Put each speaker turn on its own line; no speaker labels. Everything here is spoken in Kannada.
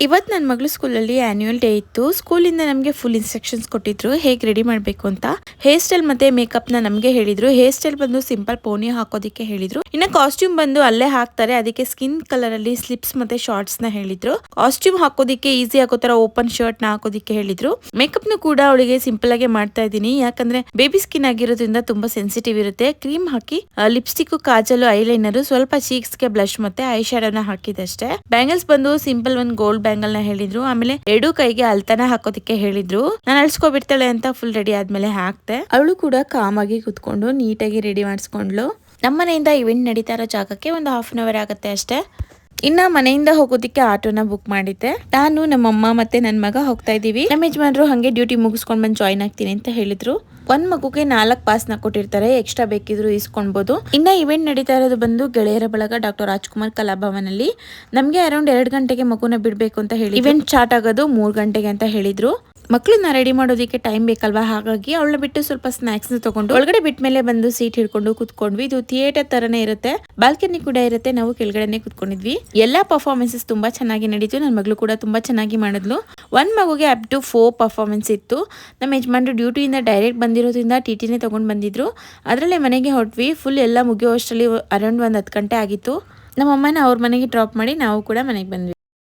ಇವತ್ತು ನನ್ನ ಮಗಳು ಸ್ಕೂಲಲ್ಲಿ ಆನ್ಯುವಲ್ ಡೇ ಇತ್ತು. ಸ್ಕೂಲಿಂದ ನಮಗೆ ಫುಲ್ ಇನ್ಸ್ಟ್ರಕ್ಷನ್ಸ್ ಕೊಟ್ಟಿದ್ರು ಹೇಗೆ ರೆಡಿ ಮಾಡಬೇಕು ಅಂತ. ಹೇರ್ ಸ್ಟೈಲ್ ಮತ್ತೆ ಮೇಕಪ್ ನ ನಮಗೆ ಹೇಳಿದ್ರು. ಹೇರ್ ಸ್ಟೈಲ್ ಬಂದು ಸಿಂಪಲ್ ಪೋನಿ ಹಾಕೋದಿಕ್ಕೆ ಹೇಳಿದ್ರು. ಇನ್ನು ಕಾಸ್ಟ್ಯೂಮ್ ಬಂದು ಅಲ್ಲೇ ಹಾಕ್ತಾರೆ, ಅದಕ್ಕೆ ಸ್ಕಿನ್ ಕಲರ್ ಅಲ್ಲಿ ಸ್ಲಿಪ್ಸ್ ಮತ್ತೆ ಶಾರ್ಟ್ಸ್ ನ ಹೇಳಿದ್ರು. ಕಾಸ್ಟ್ಯೂಮ್ ಹಾಕೋದಿಕ್ಕೆ ಈಸಿ ಆಗೋ ತರ ಓಪನ್ ಶರ್ಟ್ ನ ಹಾಕೋದಿಕ್ಕೆ ಹೇಳಿದ್ರು. ಮೇಕಪ್ ನು ಕೂಡ ಅವಳಿಗೆ ಸಿಂಪಲ್ ಆಗಿ ಮಾಡ್ತಾ ಇದ್ದೀನಿ, ಯಾಕಂದ್ರೆ ಬೇಬಿ ಸ್ಕಿನ್ ಆಗಿರೋದ್ರಿಂದ ತುಂಬಾ ಸೆನ್ಸಿಟಿವ್ ಇರುತ್ತೆ. ಕ್ರೀಮ್ ಹಾಕಿ ಲಿಪ್ಸ್ಟಿಕ್, ಕಾಜಲ್, ಐಲೈನರ್, ಸ್ವಲ್ಪ ಚೀಕ್ಸ್ ಗೆ ಬ್ಲಶ್ ಮತ್ತೆ ಐ ಶ್ಯಾಡೋ ನ ಹಾಕಿದಷ್ಟೇ. ಬ್ಯಾಂಗಲ್ಸ್ ಬಂದು ಸಿಂಪಲ್ ಒಂದು ಗೋಲ್ಡ್ ಬ್ಯಾಂಗಲ್ ನ ಹೇಳಿದ್ರು. ಆಮೇಲೆ ಎರಡು ಕೈಗೆ ಅಲ್ತಾನ ಹಾಕೋದಿಕ್ಕೆ ಹೇಳಿದ್ರು. ನಾನು ಅಳ್ಸ್ಕೊಬಿಡ್ತಾಳೆ ಅಂತ ಫುಲ್ ರೆಡಿ ಆದ್ಮೇಲೆ ಹಾಕ್ತೆ. ಅವಳು ಕೂಡ ಕಾಮ್ ಆಗಿ ಕುತ್ಕೊಂಡು ನೀಟಾಗಿ ರೆಡಿ ಮಾಡಿಸ್ಕೊಂಡ್ಲು. ನಮ್ಮ ಮನೆಯಿಂದ ಇವೆಂಟ್ ನಡೀತಾ ಇರೋ ಜಾಗಕ್ಕೆ ಒಂದು ಹಾಫ್ ಅನ್ ಅವರ್ ಆಗುತ್ತೆ ಅಷ್ಟೇ. ಇನ್ನ ಮನೆಯಿಂದ ಹೋಗೋದಿಕ್ಕೆ ಆಟೋನ ಬುಕ್ ಮಾಡಿದ್ದೆ. ನಾನು, ನಮ್ಮಮ್ಮ ಮತ್ತೆ ನನ್ನ ಮಗ ಹೋಗ್ತಾ ಇದೀವಿ. ನಮ್ಮ ಯಜಮಾನ್ರು ಹಂಗೆ ಡ್ಯೂಟಿ ಮುಗಿಸ್ಕೊಂಡ್ ಬಂದು ಜಾಯ್ನ್ ಆಗ್ತೀನಿ ಅಂತ ಹೇಳಿದ್ರು. ಒಂದ್ ಮಗುಗೆ 4 ಪಾಸ್ನ ಕೊಟ್ಟಿರ್ತಾರೆ, ಎಕ್ಸ್ಟ್ರಾ ಬೇಕಿದ್ರು ಇಸ್ಕೊಳ್ಬಹುದು. ಇನ್ನ ಇವೆಂಟ್ ನಡೀತಾ ಇರೋದು ಬಂದು ಗೆಳೆಯರ ಬಳಗ ಡಾಕ್ಟರ್ ರಾಜ್ಕುಮಾರ್ ಕಲಾಭವನ್ ಅಲ್ಲಿ. ನಮ್ಗೆ ಅರೌಂಡ್ 2 ಗಂಟೆಗೆ ಮಗುನ ಬಿಡ್ಬೇಕು ಅಂತ ಹೇಳಿ ಇವೆಂಟ್ ಸ್ಟಾರ್ಟ್ ಆಗೋದು 3 ಗಂಟೆಗೆ ಅಂತ ಹೇಳಿದ್ರು. ಮಕ್ಕಳನ್ನ ರೆಡಿ ಮಾಡೋದಕ್ಕೆ ಟೈಮ್ ಬೇಕಲ್ವಾ, ಹಾಗಾಗಿ ಅವಳನ್ನ ಬಿಟ್ಟು ಸ್ವಲ್ಪ ಸ್ನಾಕ್ಸ್ ನ ತಗೊಂಡು ಒಳಗಡೆ ಬಿಟ್ಟ ಮೇಲೆ ಬಂದು ಸೀಟ್ ಹಿಡ್ಕೊಂಡು ಕುತ್ಕೊಂಡ್ವಿ. ಇದು ಥಿಯೇಟರ್ ತರನೇ ಇರುತ್ತೆ, ಬಾಲ್ಕನಿ ಕೂಡ ಇರುತ್ತೆ. ನಾವು ಕೆಳಗಡೆನೆ ಕುತ್ಕೊಂಡಿದ್ವಿ. ಎಲ್ಲಾ ಪರ್ಫಾರ್ಮೆನ್ಸಸ್ ತುಂಬಾ ಚೆನ್ನಾಗಿ ನಡೀತು. ನನ್ನ ಮಗಳು ಕೂಡ ತುಂಬಾ ಚೆನ್ನಾಗಿ ಮಾಡಿದ್ಲು. ಒಂದ್ ಮಗುಗೆ ಅಪ್ ಟು 4 ಪರ್ಫಾರ್ಮೆನ್ಸ್ ಇತ್ತು. ನಮ್ಮ ಯಜಮಾನ್ರು ಡ್ಯೂಟಿಯಿಂದ ಡೈರೆಕ್ಟ್ ಬಂದಿರೋದ್ರಿಂದ ಟಿಟಿನೇ ತಗೊಂಡ್ ಬಂದಿದ್ರು. ಅದರಲ್ಲೇ ಮನೆಗೆ ಹೊರಟ್ವಿ. ಫುಲ್ ಎಲ್ಲ ಮುಗಿಯೋ ಅಷ್ಟರಲ್ಲಿ ಅರೌಂಡ್ 10 ಗಂಟೆ ಆಗಿತ್ತು. ನಮ್ಮಮ್ಮನ ಅವ್ರ ಮನೆಗೆ ಡ್ರಾಪ್ ಮಾಡಿ ನಾವು ಕೂಡ ಮನೆಗೆ ಬಂದ್ವಿ.